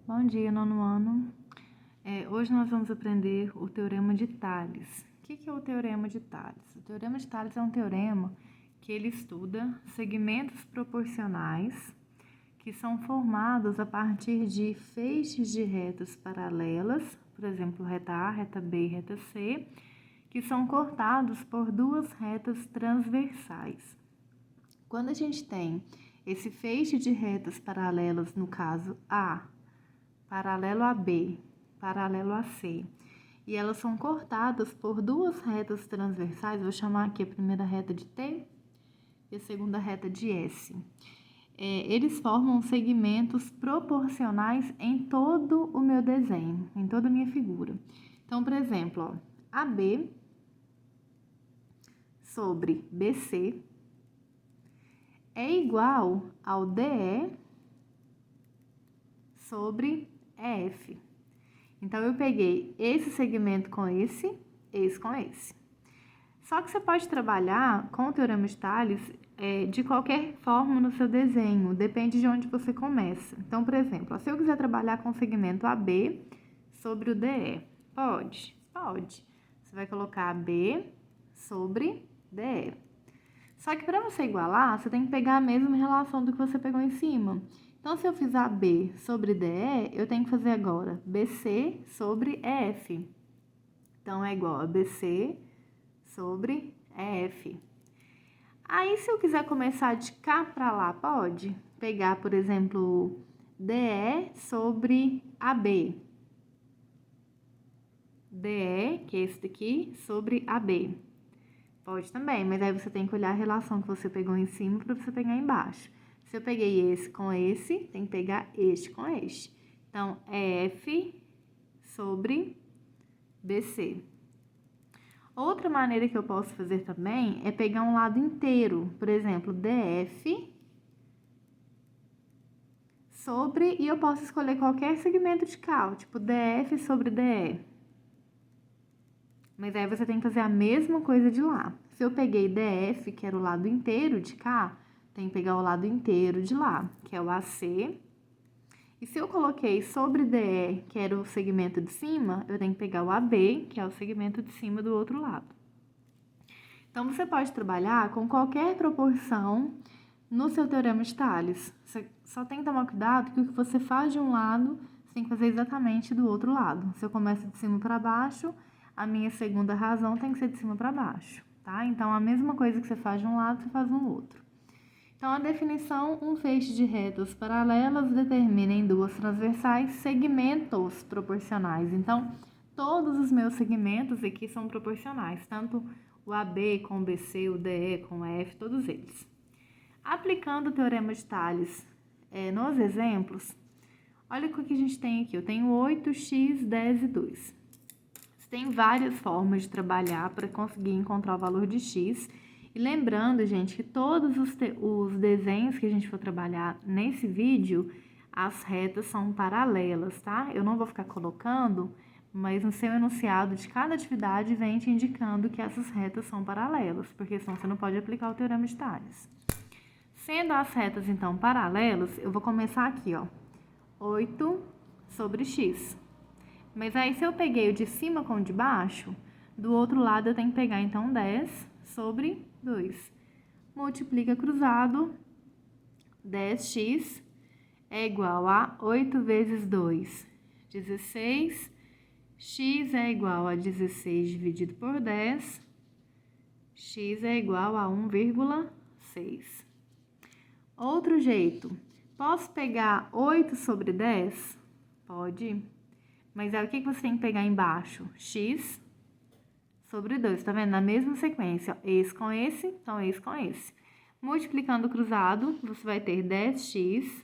Bom dia, nono ano. Hoje nós vamos aprender o Teorema de Tales. O que é o Teorema de Tales? O Teorema de Tales é um teorema que ele estuda segmentos proporcionais que são formados a partir de feixes de retas paralelas, por exemplo, reta A, reta B e reta C, que são cortados por duas retas transversais. Quando a gente tem esse feixe de retas paralelas, no caso A, paralelo a B, paralelo a C, e elas são cortadas por duas retas transversais, vou chamar aqui a primeira reta de T e a segunda reta de S. Eles formam segmentos proporcionais em todo o meu desenho, em toda a minha figura. Então, por exemplo, AB sobre BC é igual ao DE sobre EF. Então, eu peguei esse segmento com esse com esse. Só que você pode trabalhar com o Teorema de Tales de qualquer forma no seu desenho, depende de onde você começa. Então, por exemplo, se eu quiser trabalhar com o segmento AB sobre o DE, pode? Pode. Você vai colocar AB sobre DE. Só que para você igualar, você tem que pegar a mesma relação do que você pegou em cima. Então, se eu fizer AB sobre DE, eu tenho que fazer agora BC sobre EF. Então, é igual a BC sobre EF. Aí, se eu quiser começar de cá para lá, pode? Pegar, por exemplo, DE sobre AB. DE, que é esse daqui, sobre AB. Pode também, mas aí você tem que olhar a relação que você pegou em cima para você pegar embaixo. Se eu peguei esse com esse, tem que pegar este com este. Então, é F sobre BC. Outra maneira que eu posso fazer também é pegar um lado inteiro. Por exemplo, DF sobre... E eu posso escolher qualquer segmento de cal, tipo DF sobre DE. Mas aí você tem que fazer a mesma coisa de lá. Se eu peguei DF, que era o lado inteiro de cá, tem que pegar o lado inteiro de lá, que é o AC. E se eu coloquei sobre DE, que era o segmento de cima, eu tenho que pegar o AB, que é o segmento de cima do outro lado. Então, você pode trabalhar com qualquer proporção no seu Teorema de Tales. Você só tem que tomar cuidado que o que você faz de um lado, você tem que fazer exatamente do outro lado. Se eu começo de cima para baixo, a minha segunda razão tem que ser de cima para baixo, tá? Então, a mesma coisa que você faz de um lado, você faz no outro. Então, a definição, um feixe de retas paralelas determina em duas transversais segmentos proporcionais. Então, todos os meus segmentos aqui são proporcionais, tanto o AB com o BC, o DE com o F, todos eles. Aplicando o Teorema de Tales nos exemplos, olha o que a gente tem aqui. Eu tenho 8x, 10 e 2. Você tem várias formas de trabalhar para conseguir encontrar o valor de x. E lembrando, gente, que todos os desenhos que a gente for trabalhar nesse vídeo, as retas são paralelas, tá? Eu não vou ficar colocando, mas no seu enunciado de cada atividade vem te indicando que essas retas são paralelas, porque senão você não pode aplicar o Teorema de Tales. Sendo as retas, então, paralelas, eu vou começar aqui, ó, 8 sobre x. Mas aí, se eu peguei o de cima com o de baixo, do outro lado eu tenho que pegar, então, 10 sobre 2. Multiplica cruzado, 10x é igual a 8 vezes 2, 16. X é igual a 16 dividido por 10. X é igual a 1,6. Outro jeito, posso pegar 8 sobre 10? Pode. Mas aí o que você tem que pegar embaixo? X sobre 2, tá vendo? Na mesma sequência, ó, esse com esse, então esse com esse. Multiplicando o cruzado, você vai ter 10x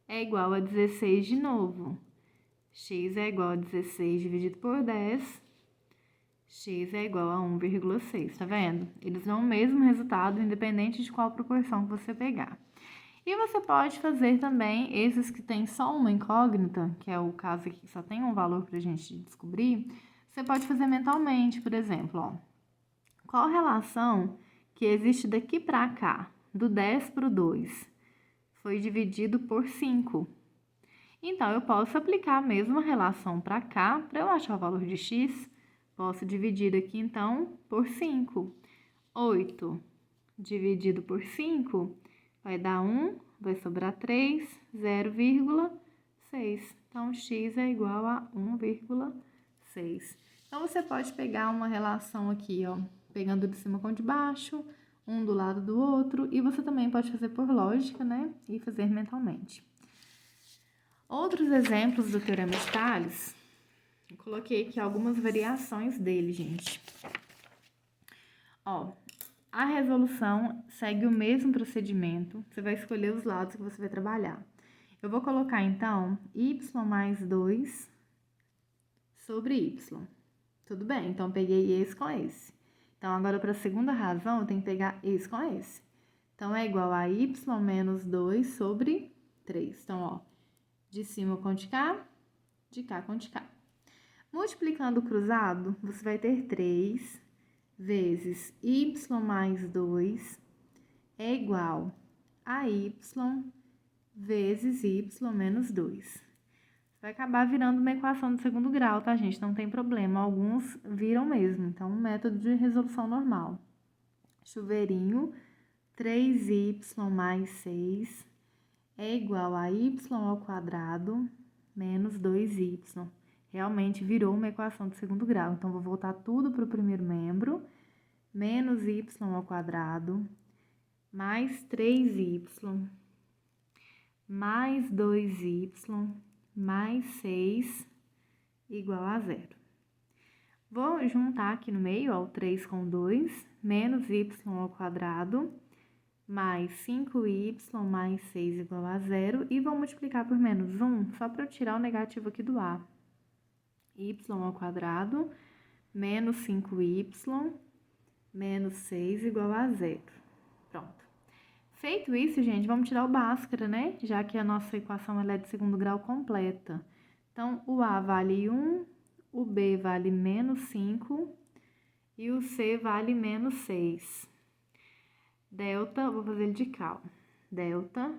é igual a 16 de novo. X é igual a 16 dividido por 10. X é igual a 1,6, tá vendo? Eles dão o mesmo resultado, independente de qual proporção que você pegar. E você pode fazer também esses que tem só uma incógnita, que é o caso aqui que só tem um valor para a gente descobrir, você pode fazer mentalmente, por exemplo, ó. Qual relação que existe daqui para cá, do 10 para o 2? Foi dividido por 5. Então, eu posso aplicar a mesma relação para cá, para eu achar o valor de x, posso dividir aqui, então, por 5. 8 dividido por 5 vai dar 1, vai sobrar 3, 0,6. Então, x é igual a 1,6. Então, você pode pegar uma relação aqui, ó, pegando de cima com de baixo, um do lado do outro, e você também pode fazer por lógica, né, e fazer mentalmente. Outros exemplos do Teorema de Tales, eu coloquei aqui algumas variações dele, gente. Ó, a resolução segue o mesmo procedimento, você vai escolher os lados que você vai trabalhar. Eu vou colocar, então, y mais 2 sobre y. Tudo bem, então peguei esse com esse. Então, agora para a segunda razão, eu tenho que pegar esse com esse. Então, é igual a y menos 2 sobre 3. Então, ó, de cima com de cá com de cá. Multiplicando o cruzado, você vai ter 3 vezes y mais 2 é igual a y vezes y menos 2. Vai acabar virando uma equação de segundo grau, tá, gente? Não tem problema, alguns viram mesmo. Então, um método de resolução normal. Chuveirinho, 3y mais 6 é igual a y ao quadrado menos 2y. Realmente virou uma equação de segundo grau. Então, vou voltar tudo para o primeiro membro. Menos y ao quadrado mais 3y mais 2y mais 6 igual a 0. Vou juntar aqui no meio, ó, o 3 com 2, menos y ao quadrado, mais 5y mais 6 igual a 0, e vou multiplicar por menos 1, só para eu tirar o negativo aqui do a. Y ao quadrado, menos 5y, menos 6 igual a 0. Pronto. Feito isso, gente, vamos tirar o Bhaskara, né? Já que a nossa equação ela é de segundo grau completa. Então, o A vale 1, o B vale menos 5 e o C vale menos 6. Delta, vou fazer ele de cal. Delta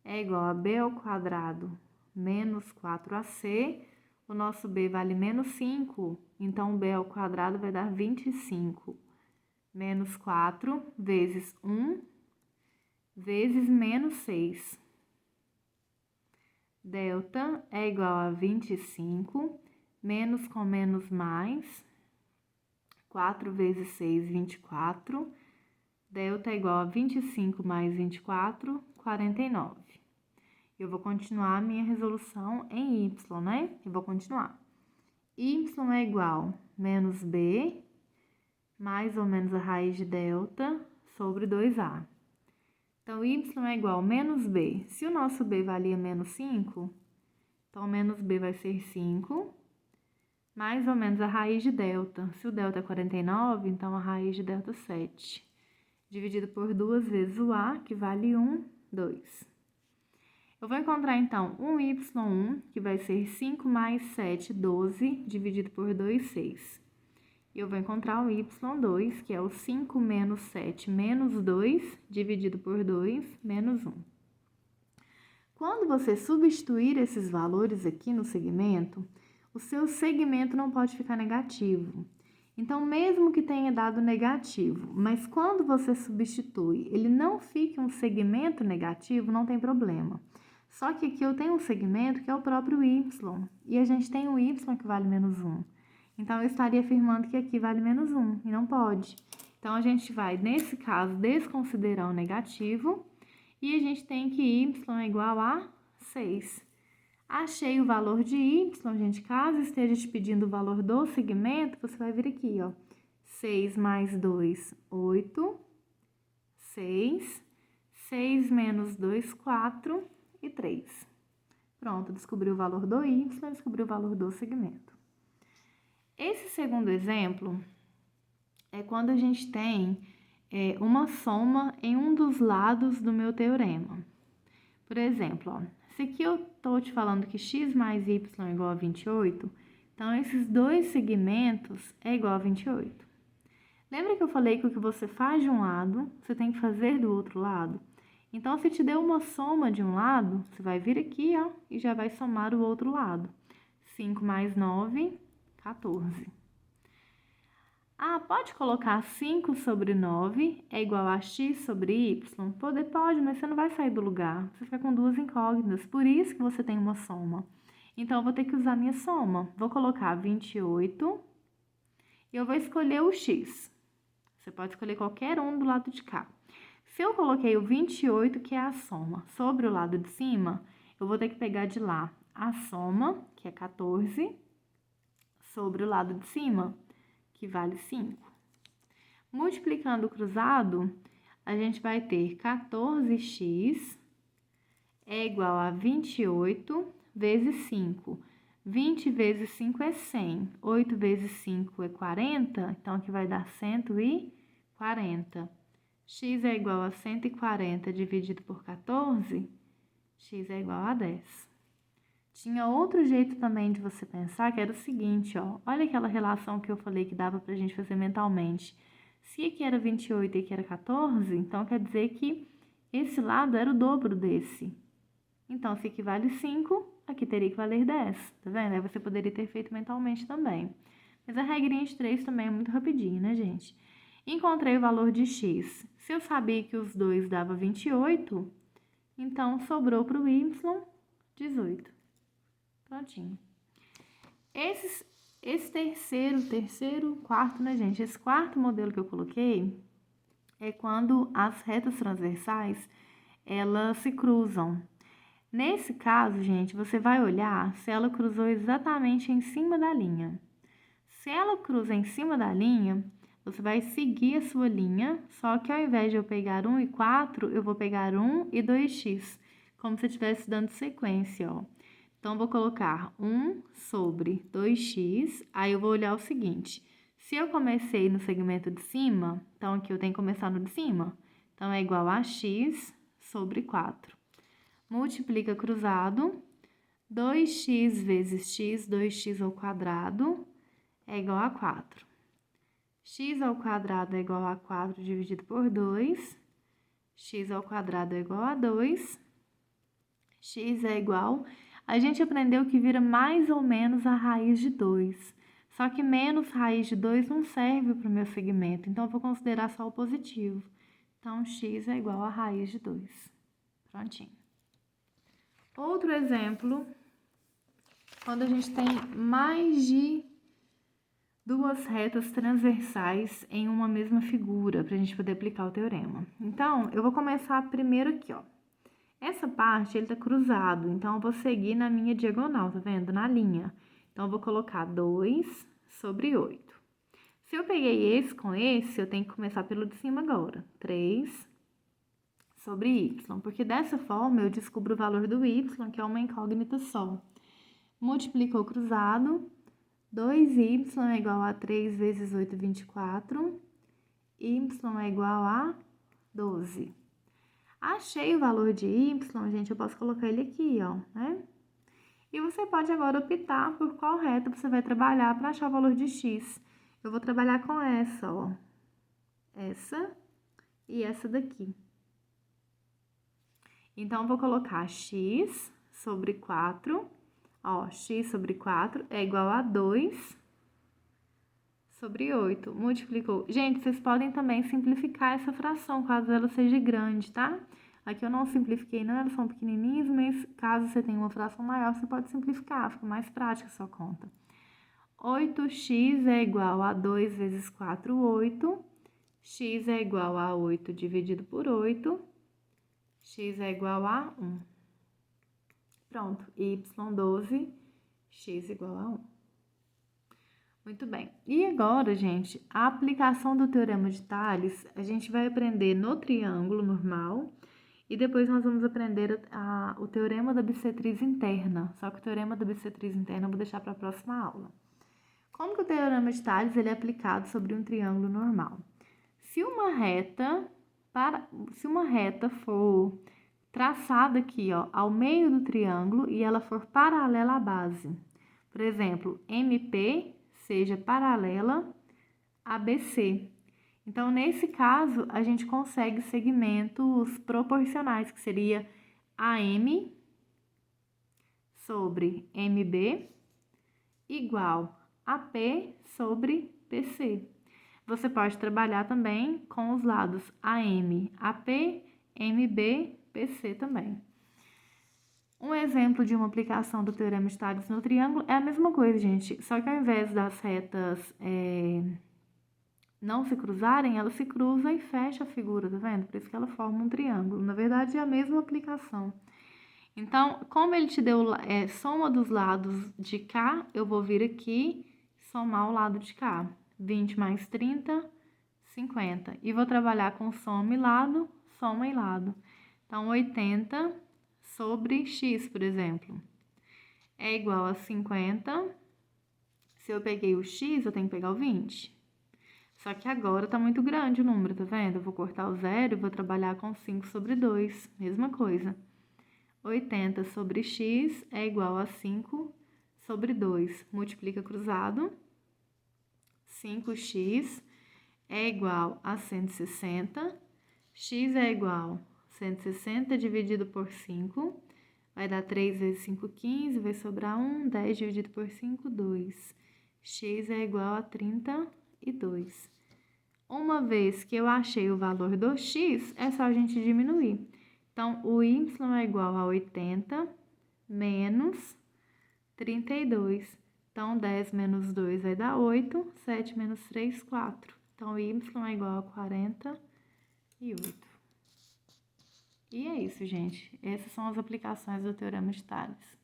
é igual a B ao quadrado menos 4AC. O nosso B vale menos 5, então o B ao quadrado vai dar 25. Menos 4 vezes 1 vezes menos 6. Delta é igual a 25, menos com menos mais, 4 vezes 6, 24. Delta é igual a 25 mais 24, 49. Eu vou continuar a minha resolução em y, né? Eu vou continuar. Y é igual a menos b, mais ou menos a raiz de delta, sobre 2a. Então, y é igual a menos b. Se o nosso b valia menos 5, então menos b vai ser 5, mais ou menos a raiz de delta. Se o delta é 49, então a raiz de delta é 7. Dividido por 2 vezes o a, que vale 1, 2. Eu vou encontrar, então, um y1, que vai ser 5 mais 7, 12, dividido por 2, 6. E eu vou encontrar o y2, que é o 5 menos 7 menos 2, dividido por 2, menos 1. Quando você substituir esses valores aqui no segmento, o seu segmento não pode ficar negativo. Então, mesmo que tenha dado negativo, mas quando você substitui, ele não fica um segmento negativo, não tem problema. Só que aqui eu tenho um segmento que é o próprio y, e a gente tem o y que vale menos 1. Então, eu estaria afirmando que aqui vale menos 1, e não pode. Então, a gente vai, nesse caso, desconsiderar o negativo, e a gente tem que y é igual a 6. Achei o valor de y, gente, caso esteja te pedindo o valor do segmento, você vai vir aqui, ó. 6 mais 2, 8. 6. 6 menos 2, 4 e 3. Pronto, descobriu o valor do y, descobriu o valor do segmento. Esse segundo exemplo é quando a gente tem uma soma em um dos lados do meu teorema. Por exemplo, ó, se aqui eu estou te falando que x mais y é igual a 28, então esses dois segmentos é igual a 28. Lembra que eu falei que o que você faz de um lado, você tem que fazer do outro lado? Então, se te deu uma soma de um lado, você vai vir aqui, ó, e já vai somar o outro lado. 5 mais 9, 14. Ah, pode colocar 5 sobre 9 é igual a x sobre y? Pode, mas você não vai sair do lugar. Você fica com duas incógnitas, por isso que você tem uma soma. Então, eu vou ter que usar minha soma. Vou colocar 28 e eu vou escolher o x. Você pode escolher qualquer um do lado de cá. Se eu coloquei o 28, que é a soma, sobre o lado de cima, eu vou ter que pegar de lá a soma, que é 14, sobre o lado de cima, que vale 5. Multiplicando o cruzado, a gente vai ter 14x é igual a 28 vezes 5. 20 vezes 5 é 100. 8 vezes 5 é 40, então aqui vai dar 140. X é igual a 140 dividido por 14, x é igual a 10. Tinha outro jeito também de você pensar, que era o seguinte, ó. Olha aquela relação que eu falei que dava pra gente fazer mentalmente. Se aqui era 28 e aqui era 14, então quer dizer que esse lado era o dobro desse. Então, se aqui vale 5, aqui teria que valer 10, tá vendo? Aí você poderia ter feito mentalmente também. Mas a regrinha de 3 também é muito rapidinho, né, gente? Encontrei o valor de x. Se eu sabia que os dois dava 28, então sobrou para o y 18. Prontinho. Quarto, né, gente? Esse quarto modelo que eu coloquei é quando as retas transversais, elas se cruzam. Nesse caso, gente, você vai olhar se ela cruzou exatamente em cima da linha. Se ela cruza em cima da linha, você vai seguir a sua linha, só que ao invés de eu pegar 1 e 4, eu vou pegar 1 e 2x, como se eu estivesse dando sequência, ó. Então, vou colocar 1 sobre 2x, aí eu vou olhar o seguinte, se eu comecei no segmento de cima, então aqui eu tenho que começar no de cima, então é igual a x sobre 4. Multiplica cruzado, 2x vezes x, 2x ao quadrado, é igual a 4. X ao quadrado é igual a 4 dividido por 2. X ao quadrado é igual a 2. X é igual... A gente aprendeu que vira mais ou menos a raiz de 2. Só que menos raiz de 2 não serve para o meu segmento, então eu vou considerar só o positivo. Então, x é igual a raiz de 2. Prontinho. Outro exemplo, quando a gente tem mais de duas retas transversais em uma mesma figura, para a gente poder aplicar o teorema. Então, eu vou começar primeiro aqui, ó. Essa parte, ele tá cruzado, então eu vou seguir na minha diagonal, tá vendo? Na linha. Então, eu vou colocar 2 sobre 8. Se eu peguei esse com esse, eu tenho que começar pelo de cima agora. 3 sobre y, porque dessa forma eu descubro o valor do y, que é uma incógnita só. Multiplicou cruzado, 2y é igual a 3 vezes 8, 24, y é igual a 12. Achei o valor de y, gente, eu posso colocar ele aqui, ó, né? E você pode agora optar por qual reta você vai trabalhar para achar o valor de x. Eu vou trabalhar com essa, ó. Essa e essa daqui. Então, eu vou colocar x sobre 4, ó, x sobre 4 é igual a 2 sobre 8. Multiplicou. Gente, vocês podem também simplificar essa fração, caso ela seja grande, tá? Aqui eu não simplifiquei, não, elas são pequenininhas, mas caso você tenha uma fração maior, você pode simplificar, fica mais prática a sua conta. 8x é igual a 2 vezes 4, 8. X é igual a 8 dividido por 8. X é igual a 1. Pronto, y12, x igual a 1. Muito bem. E agora, gente, a aplicação do Teorema de Tales, a gente vai aprender no triângulo normal e depois nós vamos aprender o Teorema da bissetriz interna. Só que o Teorema da bissetriz interna eu vou deixar para a próxima aula. Como que o Teorema de Tales ele é aplicado sobre um triângulo normal? Se uma reta for traçada aqui, ó, ao meio do triângulo e ela for paralela à base, por exemplo, MP seja paralela a BC. Então, nesse caso, a gente consegue segmentos proporcionais, que seria AM sobre MB igual a P sobre PC. Você pode trabalhar também com os lados AM, AP, MB, PC também. Um exemplo de uma aplicação do teorema de Tales no triângulo é a mesma coisa, gente, só que ao invés das retas não se cruzarem, ela se cruza e fecha a figura, tá vendo? Por isso que ela forma um triângulo. Na verdade, é a mesma aplicação. Então, como ele te deu soma dos lados de cá, eu vou vir aqui somar o lado de cá. 20 mais 30, 50. E vou trabalhar com soma e lado. Então, 80 sobre x, por exemplo, é igual a 50. Se eu peguei o x, eu tenho que pegar o 20. Só que agora tá muito grande o número, tá vendo? Eu vou cortar o zero e vou trabalhar com 5 sobre 2. Mesma coisa. 80 sobre x é igual a 5 sobre 2. Multiplica cruzado. 5x é igual a 160. X é igual a 160 dividido por 5. Vai dar 3 vezes 5, 15. Vai sobrar 1. 10 dividido por 5, 2. X é igual a 32. Uma vez que eu achei o valor do x, é só a gente diminuir. Então, o y é igual a 80 menos 32. Então, 10 menos 2 vai dar 8. 7 menos 3, 4. Então, y é igual a 48. E é isso, gente. Essas são as aplicações do teorema de Tales.